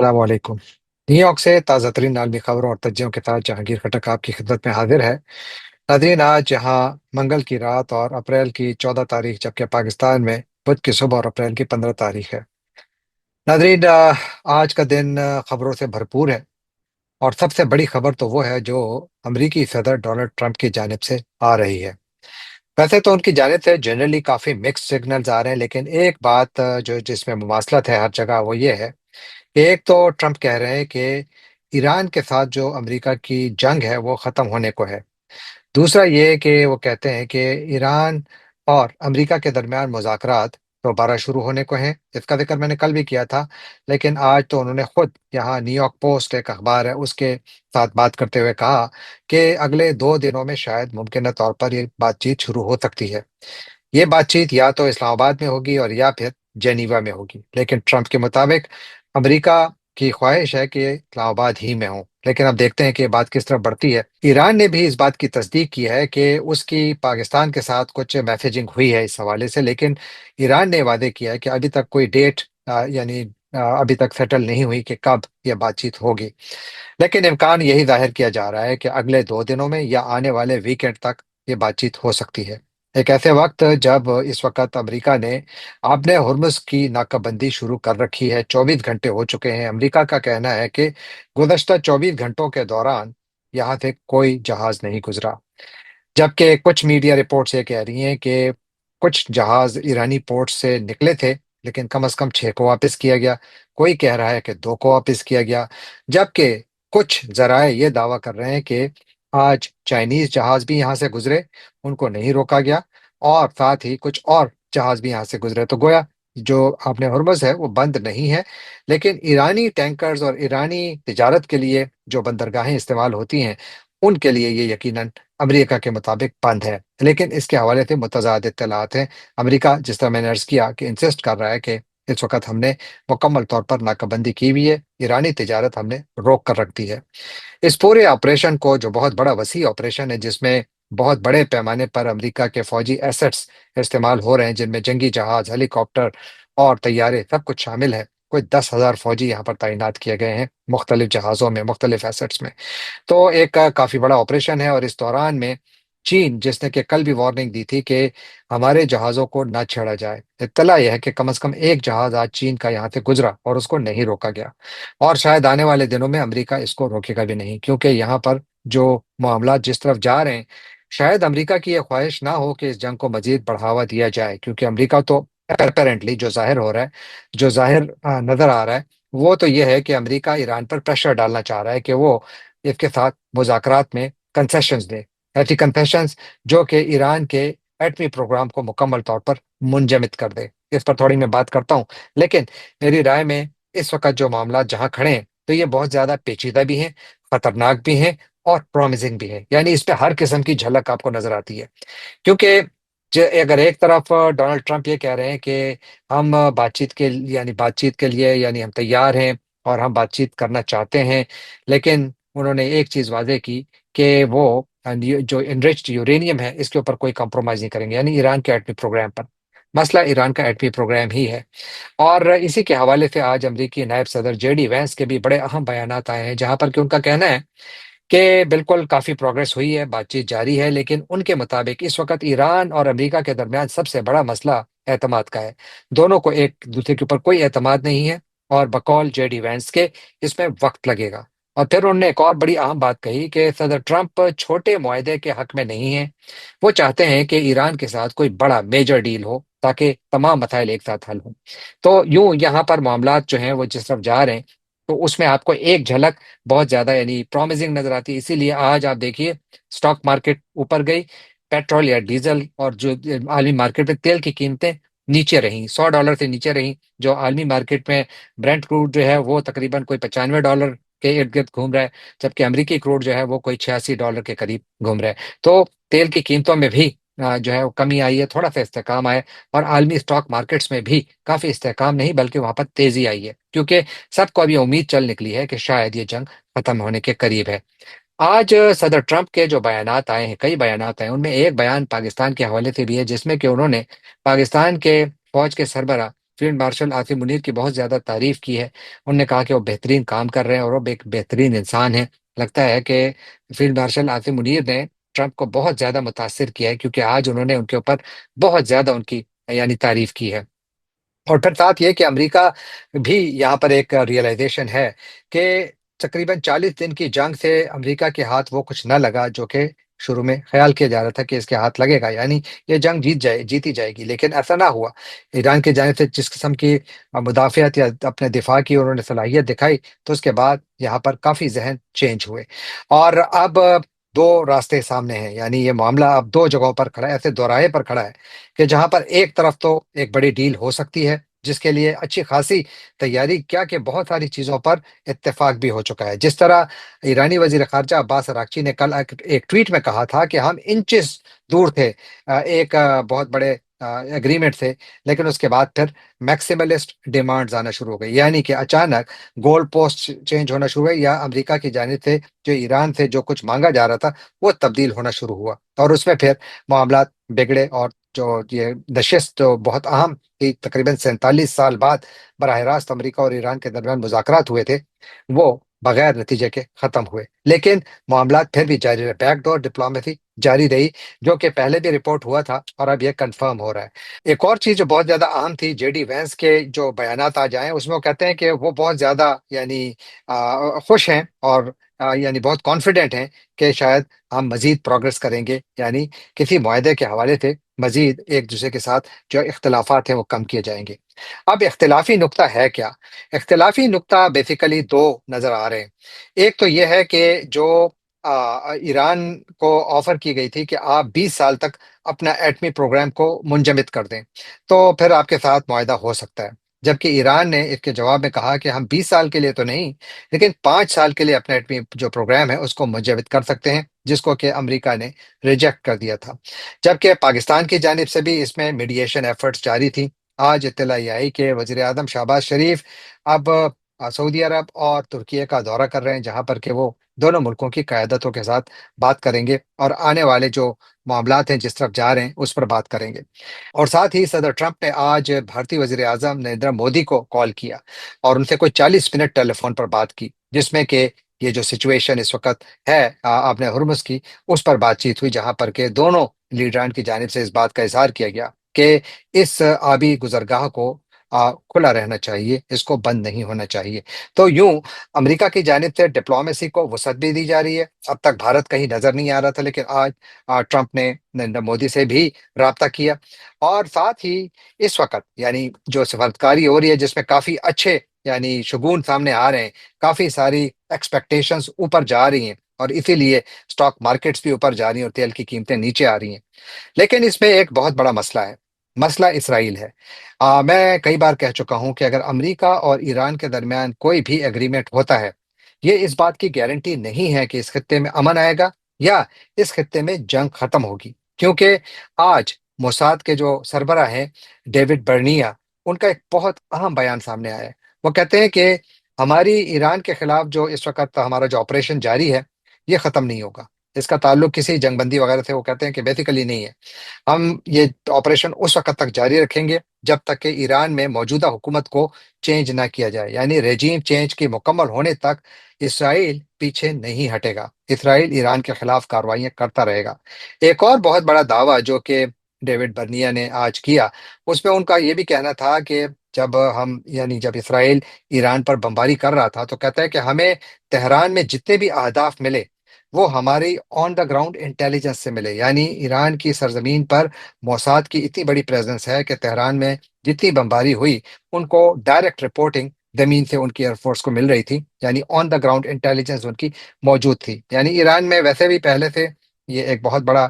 السلام वालेकुम। न्यूयॉर्क से ताज़ा तरीन आलमी खबरों और तज्जियों के साथ जहांगीर खटक आपकी खिदमत में हाजिर है। नादरीन, आज यहाँ मंगल की रात और अप्रैल की 14 तारीख, जबकि पाकिस्तान में बुध की सुबह और अप्रैल की 15 तारीख है। नादरीन, आज का दिन खबरों से भरपूर है। और सबसे बड़ी खबर तो वो है जो अमरीकी सदर डोनाल्ड ट्रंप की जानिब से आ रही है। वैसे तो उनकी जानिब से जनरली काफ़ी मिक्स सिग्नल्स आ रहे हैं, लेकिन एक बात जो जिसमें मुमासलत है हर जगह, वो ये है कि एक तो ट्रंप कह रहे हैं कि ईरान के साथ जो अमेरिका की जंग है वो ख़त्म होने को है। दूसरा ये कि वो कहते हैं कि ईरान और अमेरिका के दरमियान मुज़ाकरात दोबारा शुरू होने को हैं। इसका ज़िक्र मैंने कल भी किया था, लेकिन आज तो उन्होंने खुद यहाँ न्यूयॉर्क पोस्ट एक अखबार है उसके साथ बात करते हुए कहा कि अगले 2 दिनों में शायद मुमकिन तौर पर ये बातचीत शुरू हो सकती है। ये बातचीत या तो इस्लामाबाद में होगी और या फिर जेनीवा में होगी, लेकिन ट्रंप के मुताबिक अमेरिका की ख्वाहिश है कि इस्लामाबाद ही में हो। लेकिन अब देखते हैं कि ये बात किस तरफ बढ़ती है। ईरान ने भी इस बात की तस्दीक की है कि उसकी पाकिस्तान के साथ कुछ मैसेजिंग हुई है इस हवाले से, लेकिन ईरान ने वादे किया है कि अभी तक कोई डेट अभी तक सेटल नहीं हुई कि कब यह बातचीत होगी। लेकिन इम्कान यही जाहिर किया जा रहा है कि अगले 2 दिनों में या आने वाले वीकेंड तक ये बातचीत हो सकती है। एक ऐसे वक्त जब इस वक्त अमेरिका ने आपने हुर्मुज की नाकाबंदी शुरू कर रखी है, 24 घंटे हो चुके हैं। अमेरिका का कहना है कि गुज़श्ता 24 घंटों के दौरान यहाँ से कोई जहाज नहीं गुजरा, जबकि कुछ मीडिया रिपोर्ट्स ये कह रही हैं कि कुछ जहाज ईरानी पोर्ट से निकले थे, लेकिन कम से कम 6 को वापस किया गया। कोई कह रहा है कि 2 को वापस किया गया, जबकि कुछ जराए ये दावा कर रहे हैं कि आज चाइनीज जहाज भी यहाँ से गुजरे, उनको नहीं रोका गया, और साथ ही कुछ और जहाज भी यहाँ से गुजरे। तो गोया जो आपने हुर्मुज़ है वो बंद नहीं है, लेकिन ईरानी टैंकर्स और ईरानी तिजारत के लिए जो बंदरगाहें इस्तेमाल होती हैं, उनके लिए ये यकीनन अमेरिका के मुताबिक बंद है। लेकिन इसके हवाले से मुतज़ाद इत्तलात हैं। अमेरिका, जिस तरह मैंने अर्ज़ किया, कि इंसिस्ट कर रहा है कि इस वक्त हमने मुकम्मल तौर पर नाकाबंदी की हुई है, ईरानी तिजारत हमने रोक कर रख दी है। इस पूरे ऑपरेशन को, जो बहुत बड़ा वसी ऑपरेशन है जिसमें बहुत बड़े पैमाने पर अमेरिका के फौजी एसेट्स इस्तेमाल हो रहे हैं, जिनमें जंगी जहाज, हेलीकॉप्टर और तैयारे सब कुछ शामिल है। कोई 10,000 फौजी यहाँ पर तैनात किए गए हैं, मुख्तलिफ जहाज़ों में, मुख्तलिफ एसेट्स में। तो एक काफ़ी बड़ा ऑपरेशन है, और इस दौरान में चीन, जिसने कि कल भी वार्निंग दी थी कि हमारे जहाज़ों को ना छेड़ा जाए, इत्तला यह है कि कम से कम एक जहाज़ आज चीन का यहाँ से गुजरा और उसको नहीं रोका गया। और शायद आने वाले दिनों में अमेरिका इसको रोकेगा भी नहीं, क्योंकि यहाँ पर जो मामला जिस तरफ जा रहे हैं, शायद अमेरिका की यह ख्वाहिश ना हो कि इस जंग को मजीद बढ़ावा दिया जाए, क्योंकि अमेरिका तो अपेरेंटली जो जाहिर हो रहा है, जो जाहिर नजर आ रहा है, वो तो ये है कि अमेरिका ईरान पर प्रेशर डालना चाह रहा है कि वो इसके साथ मुज़ाकरात में कंसेशंस दे, ऐसी कंसेशंस जो कि ईरान के एटमी प्रोग्राम को मुकम्मल तौर पर मुंजमद कर दे। इस पर थोड़ी मैं बात करता हूँ, लेकिन मेरी राय में इस वक्त जो मामला जहाँ खड़े हैं, तो ये बहुत ज़्यादा पेचीदा भी हैं, खतरनाक भी हैं और प्रॉमिसिंग भी हैं। यानी इस पे हर किस्म की झलक आपको नजर आती है, क्योंकि अगर एक तरफ डोनाल्ड ट्रंप ये कह रहे हैं कि हम बातचीत के लिए यानी हम तैयार हैं और हम बातचीत करना चाहते हैं, लेकिन उन्होंने एक चीज़ वाज़ेह की कि वो ये जो इनरिच्ड यूरेनियम है इसके ऊपर कोई कॉम्प्रोमाइज़ नहीं करेंगे, यानी ईरान के एटमी प्रोग्राम पर। मसला ईरान का एटमी प्रोग्राम ही है। और इसी के हवाले से आज अमरीकी नायब सदर जेडी वैंस के भी बड़े अहम बयानात आए हैं, जहां पर कि उनका कहना है कि बिल्कुल काफ़ी प्रोग्रेस हुई है, बातचीत जारी है, लेकिन उनके मुताबिक इस वक्त ईरान और अमेरिका के दरमियान सबसे बड़ा मसला एतमाद का है। दोनों को एक दूसरे के ऊपर कोई एतमाद नहीं है, और बकौल जेडी वैंस के इसमें वक्त लगेगा। और फिर उन्होंने एक और बड़ी अहम बात कही कि सदर ट्रंप छोटे मुआहदे के हक में नहीं हैं। वो चाहते हैं कि ईरान के साथ कोई बड़ा मेजर डील हो, ताकि तमाम मसाइल एक साथ हल हों। तो यूं यहाँ पर मामलात जो हैं वो जिस तरफ जा रहे हैं, तो उसमें आपको एक झलक बहुत ज्यादा यानी प्रॉमिसिंग नजर आती है। इसीलिए आज आप देखिए, स्टॉक मार्केट ऊपर गई, पेट्रोल या डीजल और जो आलमी मार्केट में तेल की कीमतें नीचे रहीं, $100 से नीचे रहीं। जो आलमी मार्केट में ब्रेंट क्रूड जो है वो तकरीबन कोई $95 के इर्द गिर्द घूम रहा है, जबकि अमेरिकी क्रूड जो है वो कोई $86 के करीब घूम रहा है। तो तेल की कीमतों में भी जो है वो कमी आई है, थोड़ा सा इस्तेकाम आया। और आलमी स्टॉक मार्केट्स में भी काफी इस्तेकाम नहीं बल्कि वहां पर तेजी आई है, क्योंकि सबको अभी उम्मीद चल निकली है कि शायद ये जंग खत्म होने के करीब है। आज सदर ट्रंप के जो बयानात आए हैं, कई बयानात आए हैं, उनमें एक बयान पाकिस्तान के हवाले से भी है, जिसमें कि उन्होंने पाकिस्तान के फौज के सरबरा फील्ड मार्शल आसिम मुनीर की बहुत ज़्यादा तारीफ की है। उन्होंने कहा कि वो बेहतरीन काम कर रहे हैं और वो एक बेहतरीन इंसान है। लगता है कि फील्ड मार्शल आसिम मुनीर ने ट्रंप को बहुत ज़्यादा मुतासिर किया है, क्योंकि आज उन्होंने उनके ऊपर बहुत ज़्यादा उनकी यानी तारीफ की है। और फिर साथ ये कि अमेरिका भी यहाँ पर एक रियलाइजेशन है कि तकरीबन 40 दिन की जंग से अमेरिका के हाथ वो कुछ न लगा जो कि शुरू में ख्याल किया जा रहा था कि इसके हाथ लगेगा, यानी ये जंग जीती जाएगी, लेकिन ऐसा ना हुआ। ईरान की जानिब से जिस किस्म की मुदाफ़ियत या अपने दिफा की उन्होंने सलाहियत दिखाई, तो उसके बाद यहाँ पर काफ़ी जहन चेंज हुए। और अब दो रास्ते सामने हैं, यानी ये मामला अब दो जगहों पर खड़ा है, ऐसे दोराहे पर खड़ा है कि जहां पर एक तरफ तो एक बड़ी डील हो सकती है, जिसके लिए अच्छी खासी तैयारी क्या कि बहुत सारी चीजों पर इत्तेफाक भी हो चुका है। जिस तरह ईरानी वजीर खारजा अब्बास अरागची ने कल एक ट्वीट में कहा था कि हम इंचेस दूर थे एक बहुत बड़े एग्रीमेंट से, लेकिन उसके बाद फिर मैक्सिमलिस्ट डिमांड्स आना शुरू हो गई, यानी कि अचानक गोल पोस्ट चेंज होना शुरू हुई, या अमेरिका की जानिब से जो ईरान से जो कुछ मांगा जा रहा था वो तब्दील होना शुरू हुआ, और उसमें फिर मामला बिगड़े। और जो ये नशिस्त जो बहुत अहम थी, तकरीबन 47 साल बाद बरह रास्त अमरीका और ईरान के दरमियान मुज़ाकरात हुए थे, वो बगैर नतीजे के खत्म हुए। लेकिन मामला फिर भी जारी रहे, बैकडोर डिप्लोमेसी जारी रही, जो कि पहले भी रिपोर्ट हुआ था और अब ये कंफर्म हो रहा है। एक और चीज जो बहुत ज्यादा अहम थी, जेडी वैंस के जो बयानात आ जाए उसमें वो कहते हैं कि वो बहुत ज्यादा यानी खुश हैं और यानी बहुत कॉन्फिडेंट हैं कि शायद हम मजीद प्रोग्रेस करेंगे, यानी किसी मुआहदे के हवाले से मजीद एक दूसरे के साथ जो इख्तलाफात हैं वो कम किए जाएंगे। अब इख्तलाफी नुक्ता है क्या? इख्तलाफी नुक्ता बेसिकली दो नजर आ रहे हैं। एक तो यह है कि जो ईरान को ऑफर की गई थी कि आप 20 साल तक अपना एटमी प्रोग्राम को मुंजमद कर दें, तो फिर आपके साथ मुआहदा हो सकता है। जबकि ईरान ने इसके जवाब में कहा कि हम 20 साल के लिए तो नहीं, लेकिन 5 साल के लिए अपना एटमी जो प्रोग्राम है उसको मुंजमद कर सकते हैं, जिसको कि अमेरिका ने रिजेक्ट कर दिया था। जबकि पाकिस्तान की जानिब से भी इसमें मीडिएशन एफर्ट्स जारी थी। आज इत्तला ये आई कि वजीर आजम शहबाज शरीफ अब सऊदी अरब और तुर्की का दौरा कर रहे हैं, जहां पर कि वो दोनों मुल्कों की क़यादतों के साथ बात करेंगे और आने वाले जो मामलात हैं जिस तरफ जा रहे हैं उस पर बात करेंगे। और साथ ही सदर ट्रंप ने आज भारतीय वजीर आजम नरेंद्र मोदी को कॉल किया और उनसे कोई 40 मिनट टेलीफोन पर बात की, जिसमें कि ये जो सिचुएशन इस वक्त है आपने हुर्मुज की, उस पर बातचीत हुई, जहां पर के दोनों लीडरान की जानिब से इस बात का इजहार किया गया कि इस आबी गुजरगाह को खुला रहना चाहिए, इसको बंद नहीं होना चाहिए। तो यूं अमेरिका की जानिब से डिप्लोमेसी को वसअत भी दी जा रही है। अब तक भारत कहीं नजर नहीं आ रहा था, लेकिन आज ट्रंप ने नरेंद्र मोदी से भी राब्ता किया। और साथ ही इस वक्त यानी जो सफारतकारी हो रही है, जिसमें काफी अच्छे यानी शगुन सामने आ रहे हैं, काफी सारी एक्सपेक्टेशंस ऊपर जा रही हैं, और इसीलिए स्टॉक मार्केट्स भी ऊपर जा रही हैं और तेल की कीमतें नीचे आ रही हैं। लेकिन इसमें एक बहुत बड़ा मसला है, मसला इसराइल है। मैं कई बार कह चुका हूं कि अगर अमेरिका और ईरान के दरमियान कोई भी एग्रीमेंट होता है, ये इस बात की गारंटी नहीं है कि इस खत्ते में अमन आएगा या इस खत्ते में जंग खत्म होगी। क्योंकि आज मोसाद के जो सरबराह हैं, डेविड बर्निया, उनका एक बहुत अहम बयान सामने आया है। वो कहते हैं कि हमारी ईरान के खिलाफ जो इस वक्त हमारा जो ऑपरेशन जारी है, ये खत्म नहीं होगा। इसका ताल्लुक किसी जंगबंदी वगैरह से वो कहते हैं कि बेसिकली नहीं है। हम ये ऑपरेशन उस वक्त तक जारी रखेंगे जब तक कि ईरान में मौजूदा हुकूमत को चेंज ना किया जाए, यानी रेजीम चेंज की मुकम्मल होने तक इसराइल पीछे नहीं हटेगा। इसराइल ईरान के खिलाफ कार्रवाइयां करता रहेगा। एक और बहुत बड़ा दावा जो कि डेविड बर्निया ने आज किया, उसमें उनका ये भी कहना था कि जब इसराइल ईरान पर बमबारी कर रहा था, तो कहता है कि हमें तेहरान में जितने भी अहदाफ मिले वो हमारी ऑन द ग्राउंड इंटेलिजेंस से मिले, यानी ईरान की सरजमीन पर मोसाद की इतनी बड़ी प्रेजेंस है कि तेहरान में जितनी बमबारी हुई उनको डायरेक्ट रिपोर्टिंग जमीन से उनकी एयरफोर्स को मिल रही थी, यानी ऑन द ग्राउंड इंटेलिजेंस उनकी मौजूद थी। यानी ईरान में वैसे भी पहले से ये एक बहुत बड़ा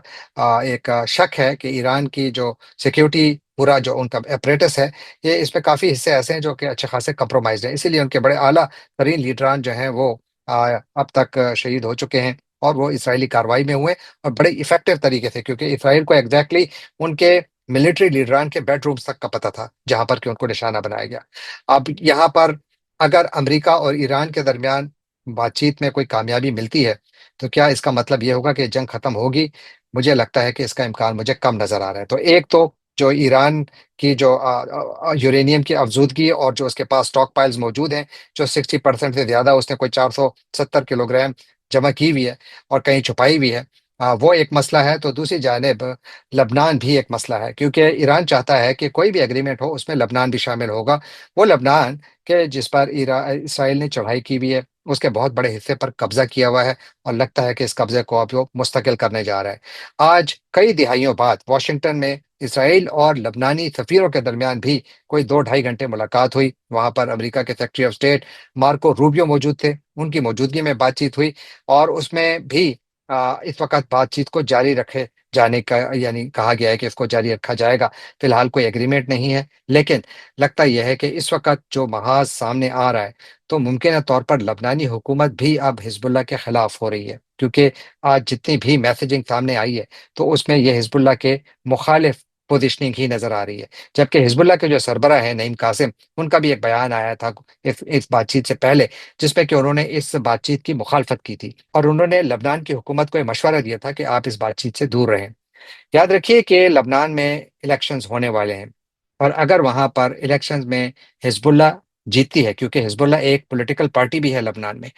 एक शक है कि ईरान की जो सिक्योरिटी पूरा जो उनका अप्रेटस है, ये इस पे काफी हिस्से ऐसे हैं जो कि अच्छे खासे कंप्रोमाइज हैं। इसीलिए उनके बड़े आला तरीन लीडरान जो हैं वो अब तक शहीद हो चुके हैं, और वो इसराइली कार्रवाई में हुए और बड़े इफेक्टिव तरीके से, क्योंकि इसराइल को एग्जैक्टली उनके मिलिट्री लीडरान के बेडरूम्स तक का पता था जहां पर कि उनको निशाना बनाया गया। अब यहाँ पर अगर अमेरिका और ईरान के दरमियान बातचीत में कोई कामयाबी मिलती है, तो क्या इसका मतलब ये होगा कि जंग खत्म होगी? मुझे लगता है कि इसका इम्कान मुझे कम नजर आ रहा है। तो एक तो جو ایران کی جو یورینیم کی افزودگی اور جو اس کے پاس اسٹاک پائلز موجود ہیں، جو 60% سے زیادہ اس نے کوئی 470 کلو گرام جمع کی ہوئی ہے اور کہیں چھپائی ہوئی ہے، وہ ایک مسئلہ ہے۔ تو دوسری جانب لبنان بھی ایک مسئلہ ہے، کیونکہ ایران چاہتا ہے کہ کوئی بھی ایگریمنٹ ہو اس میں لبنان بھی شامل ہوگا۔ وہ لبنان کہ جس پر اسرائیل نے چڑھائی کی ہوئی ہے، اس کے بہت بڑے حصے پر قبضہ کیا ہوا ہے، اور لگتا ہے کہ اس قبضے کو اب وہ مستقل کرنے جا رہا ہے۔ آج کئی دہائیوں بعد واشنگٹن میں اسرائیل اور لبنانی سفیروں کے درمیان بھی کوئی 2 ڈھائی گھنٹے ملاقات ہوئی۔ وہاں پر امریکہ کے secretary of state Marco Rubio موجود تھے، ان کی موجودگی میں بات چیت ہوئی، اور اس میں بھی اس وقت بات چیت کو جاری رکھے جانے کا، یعنی کہا گیا ہے کہ اس کو جاری رکھا جائے گا۔ فی الحال کوئی ایگریمنٹ نہیں ہے، لیکن لگتا یہ ہے کہ اس وقت جو محاذ سامنے آ رہا ہے، تو ممکنہ طور پر لبنانی حکومت بھی اب حزب اللہ کے خلاف ہو رہی ہے، کیونکہ آج جتنی بھی میسیجنگ سامنے آئی ہے تو اس میں یہ حزب اللہ کے مخالف پوزیشننگ ہی نظر آ رہی ہے۔ جبکہ حزب اللہ کے جو سربراہ ہیں نعیم قاسم، ان کا بھی ایک بیان آیا تھا اس بات چیت سے پہلے، جس میں کہ انہوں نے اس بات چیت کی مخالفت کی تھی، اور انہوں نے لبنان کی حکومت کو یہ مشورہ دیا تھا کہ آپ اس بات چیت سے دور رہیں۔ یاد رکھیے کہ لبنان میں الیکشنز ہونے والے ہیں، اور اگر وہاں پر الیکشنز میں حزب اللہ جیتتی ہے، کیونکہ حزب اللہ ایک پولیٹیکل پارٹی بھی ہے لبنان میں،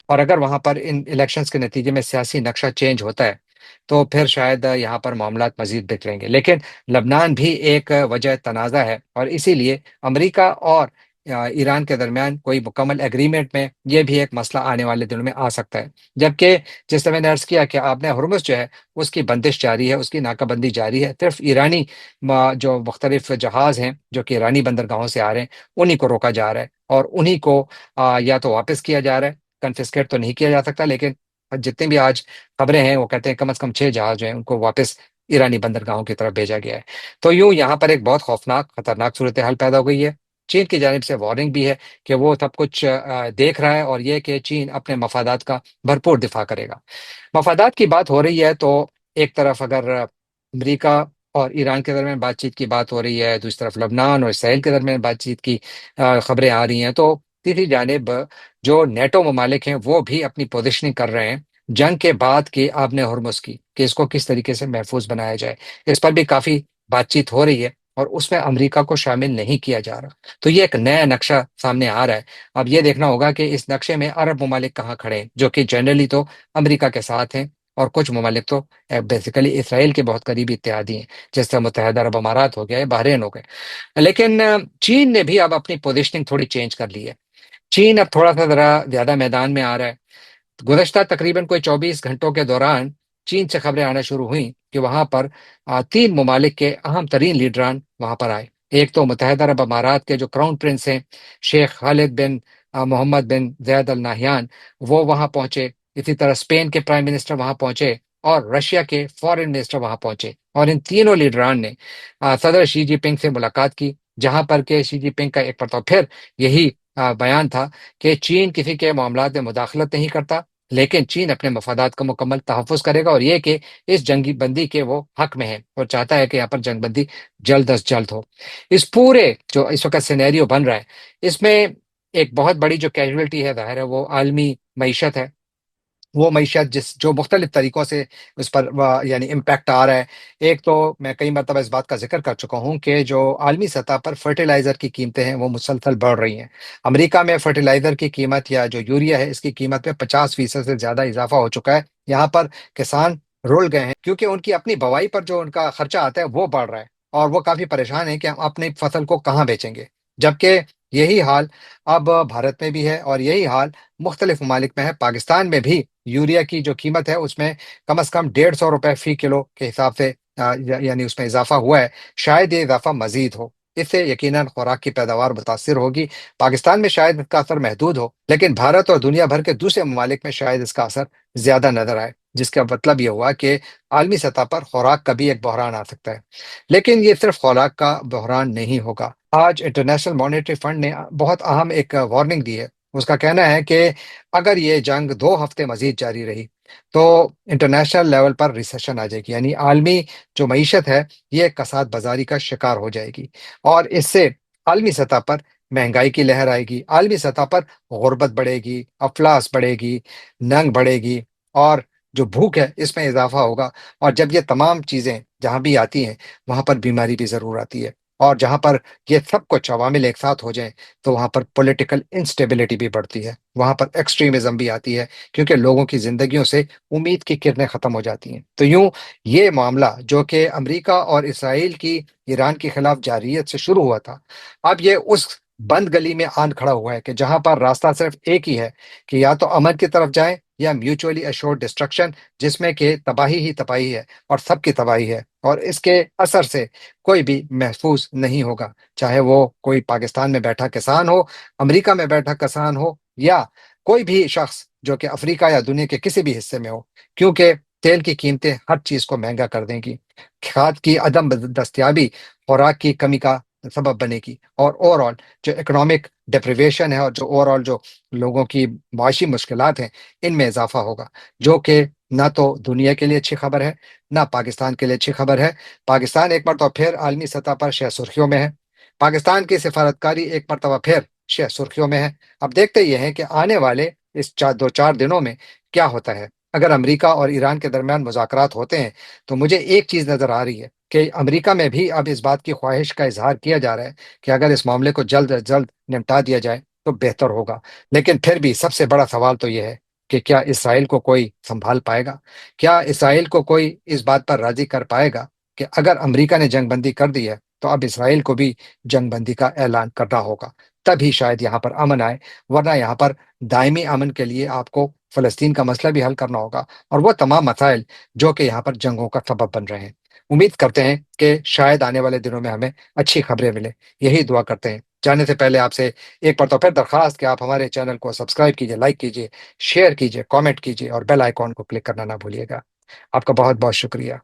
اور اگر وہاں پر ان الیکشنز کے نتیجے میں سیاسی نقشہ چینج ہوتا ہے، تو پھر شاید یہاں پر معاملات مزید بگڑیں گے۔ لیکن لبنان بھی ایک وجہ تنازع ہے، اور اسی لیے امریکہ اور ایران کے درمیان کوئی مکمل ایگریمنٹ میں یہ بھی ایک مسئلہ آنے والے دنوں میں آ سکتا ہے۔ جبکہ جس طرح میں نے عرض کیا کہ آپ نے ہرمز جو ہے اس کی بندش جاری ہے، اس کی ناکہ بندی جاری ہے، صرف ایرانی جو مختلف جہاز ہیں جو کہ ایرانی بندرگاہوں سے آ رہے ہیں، انہی کو روکا جا رہا ہے، اور انہی کو یا تو واپس کیا جا رہا ہے، کنفسکیٹ تو نہیں کیا جا سکتا، لیکن جتنے بھی آج خبریں ہیں وہ کہتے ہیں کم از کم 6 جہاز جو ہیں ان کو واپس ایرانی بندرگاہوں کی طرف بھیجا گیا ہے۔ تو یوں یہاں پر ایک بہت خوفناک خطرناک صورتحال پیدا ہو گئی ہے۔ چین کی جانب سے وارننگ بھی ہے کہ وہ سب کچھ دیکھ رہا ہے، اور یہ کہ چین اپنے مفادات کا بھرپور دفاع کرے گا۔ مفادات کی بات ہو رہی ہے تو ایک طرف اگر امریکہ اور ایران کے درمیان بات چیت کی بات ہو رہی ہے، دوسری طرف لبنان اور اسرائیل کے درمیان بات چیت کی خبریں آ رہی ہیں، تو تیسری جانب جو نیٹو ممالک ہیں وہ بھی اپنی پوزیشننگ کر رہے ہیں جنگ کے بعد کی آبن ہرمز کی، کہ اس کو کس طریقے سے محفوظ بنایا جائے۔ اس پر بھی کافی بات چیت ہو رہی ہے، اور اس میں امریکہ کو شامل نہیں کیا جا رہا۔ تو یہ ایک نیا نقشہ سامنے آ رہا ہے۔ اب یہ دیکھنا ہوگا کہ اس نقشے میں عرب ممالک کہاں کھڑے ہیں، جو کہ جنرلی تو امریکہ کے ساتھ ہیں، اور کچھ ممالک تو بیسیکلی اسرائیل کے بہت قریبی اتحادی ہیں، جیسے متحدہ عرب امارات ہو گیا ہے، بحرین ہو گئے۔ لیکن چین نے بھی اب اپنی پوزیشننگ تھوڑی چینج کر لی ہے۔ چین اب تھوڑا سا ذرا زیادہ میدان میں آ رہا ہے۔ گزشتہ تقریباً کوئی 24 گھنٹوں کے دوران چین سے خبریں آنا شروع ہوئیں کہ وہاں پر 3 ممالک کے اہم ترین لیڈران وہاں پر آئے۔ ایک تو متحدہ عرب امارات کے جو کراؤن پرنس ہیں، شیخ خالد بن محمد بن زید ال نہیان، وہ وہاں پہنچے۔ اسی طرح اسپین کے پرائم منسٹر وہاں پہنچے، اور رشیا کے فارن منسٹر وہاں پہنچے، اور ان تینوں لیڈران نے صدر شی جی پنگ سے ملاقات کی، جہاں پر کہ شی جی پنگ کا ایک مرتبہ پھر یہی بیان تھا کہ چین کسی کے معاملات میں مداخلت نہیں کرتا، لیکن چین اپنے مفادات کا مکمل تحفظ کرے گا، اور یہ کہ اس جنگی بندی کے وہ حق میں ہے، اور چاہتا ہے کہ یہاں پر جنگ بندی جلد از جلد ہو۔ اس پورے جو اس وقت سینیریو بن رہا ہے، اس میں ایک بہت بڑی جو کیجویلٹی ہے ظاہر ہے وہ عالمی معیشت ہے۔ وہ معیشت جو مختلف طریقوں سے اس پر یعنی امپیکٹ آ رہا ہے۔ ایک تو میں کئی مرتبہ اس بات کا ذکر کر چکا ہوں کہ جو عالمی سطح پر فرٹیلائزر کی قیمتیں ہیں وہ مسلسل بڑھ رہی ہیں۔ امریکہ میں فرٹیلائزر کی قیمت، یا جو یوریا ہے، اس کی قیمت میں 50% سے زیادہ اضافہ ہو چکا ہے۔ یہاں پر کسان رول گئے ہیں، کیونکہ ان کی اپنی بوائی پر جو ان کا خرچہ آتا ہے وہ بڑھ رہا ہے، اور وہ کافی پریشان ہیں کہ ہم اپنی فصل کو کہاں بیچیں گے۔ جبکہ یہی حال اب بھارت میں بھی ہے، اور یہی حال مختلف ممالک میں ہے۔ پاکستان میں بھی یوریا کی جو قیمت ہے اس میں کم از کم 150 روپے فی کلو کے حساب سے یعنی اس میں اضافہ ہوا ہے۔ شاید یہ اضافہ مزید ہو، اس سے یقیناً خوراک کی پیداوار متاثر ہوگی۔ پاکستان میں شاید اس کا اثر محدود ہو، لیکن بھارت اور دنیا بھر کے دوسرے ممالک میں شاید اس کا اثر زیادہ نظر آئے، جس کا مطلب یہ ہوا کہ عالمی سطح پر خوراک کا بھی ایک بحران آ سکتا ہے۔ لیکن یہ صرف خوراک کا بحران نہیں ہوگا۔ آج انٹرنیشنل مانیٹری فنڈ نے بہت اہم ایک وارننگ دی ہے۔ اس کا کہنا ہے کہ اگر یہ جنگ 2 ہفتے مزید جاری رہی تو انٹرنیشنل لیول پر ریسیشن آ جائے گی، یعنی عالمی جو معیشت ہے یہ کساد بازاری کا شکار ہو جائے گی، اور اس سے عالمی سطح پر مہنگائی کی لہر آئے گی، عالمی سطح پر غربت بڑھے گی، افلاس بڑھے گی، ننگ بڑھے گی، اور جو بھوک ہے اس میں اضافہ ہوگا، اور جب یہ تمام چیزیں جہاں بھی آتی ہیں وہاں پر بیماری بھی ضرور آتی ہے، اور جہاں پر یہ سب کچھ عوامل ایک ساتھ ہو جائیں تو وہاں پر پولیٹیکل انسٹیبلٹی بھی بڑھتی ہے، وہاں پر ایکسٹریمزم بھی آتی ہے، کیونکہ لوگوں کی زندگیوں سے امید کی کرنیں ختم ہو جاتی ہیں۔ تو یوں یہ معاملہ جو کہ امریکہ اور اسرائیل کی ایران کے خلاف جارحیت سے شروع ہوا تھا، اب یہ اس بند گلی میں آن کھڑا ہوا ہے کہ جہاں پر راستہ صرف ایک ہی ہے، کہ یا تو امن کی طرف جائیں یا میوچولی ایشورڈ ڈسٹرکشن، جس میں کہ تباہی ہی تباہی ہے اور سب کی تباہی ہے، اور اس کے اثر سے کوئی بھی محفوظ نہیں ہوگا، چاہے وہ کوئی پاکستان میں بیٹھا کسان ہو، امریکہ میں بیٹھا کسان ہو، یا کوئی بھی شخص جو کہ افریقہ یا دنیا کے کسی بھی حصے میں ہو، کیونکہ تیل کی قیمتیں ہر چیز کو مہنگا کر دیں گی، کھاد کی عدم دستیابی خوراک کی کمی کا سبب بنے گی، اور اوور آل جو اکنامک ڈپریویشن ہے، اور جو اوور آل جو لوگوں کی معاشی مشکلات ہیں ان میں اضافہ ہوگا، جو کہ نہ تو دنیا کے لیے اچھی خبر ہے، نہ پاکستان کے لیے اچھی خبر ہے۔ پاکستان ایک مرتبہ پھر عالمی سطح پر شہ سرخیوں میں ہے، پاکستان کی سفارتکاری ایک مرتبہ پھر شہ سرخیوں میں ہے۔ اب دیکھتے یہ ہیں کہ آنے والے اس دو چار دنوں میں کیا ہوتا ہے۔ اگر امریکہ اور ایران کے درمیان مذاکرات ہوتے ہیں تو مجھے ایک چیز نظر آ رہی ہے کہ امریکہ میں بھی اب اس بات کی خواہش کا اظہار کیا جا رہا ہے کہ اگر اس معاملے کو جلد از جلد نمٹا دیا جائے تو بہتر ہوگا، لیکن پھر بھی سب سے بڑا سوال تو یہ ہے کہ کیا اسرائیل کو کوئی سنبھال پائے گا؟ کیا اسرائیل کو کوئی اس بات پر راضی کر پائے گا کہ اگر امریکہ نے جنگ بندی کر دی ہے تو اب اسرائیل کو بھی جنگ بندی کا اعلان کرنا ہوگا، تبھی شاید یہاں پر امن آئے، ورنہ یہاں پر دائمی امن کے لیے آپ کو فلسطین کا مسئلہ بھی حل کرنا ہوگا، اور وہ تمام مسائل جو کہ یہاں پر جنگوں کا سبب بن رہے ہیں۔ امید کرتے ہیں کہ شاید آنے والے دنوں میں ہمیں اچھی خبریں ملیں، یہی دعا کرتے ہیں۔ جانے سے پہلے آپ سے ایک بار تو پھر درخواست کہ آپ ہمارے چینل کو سبسکرائب کیجیے، لائک کیجیے، شیئر کیجیے، کامنٹ کیجیے، اور بیل آئیکن کو کلک کرنا نہ بھولیے گا۔ آپ کا بہت بہت شکریہ۔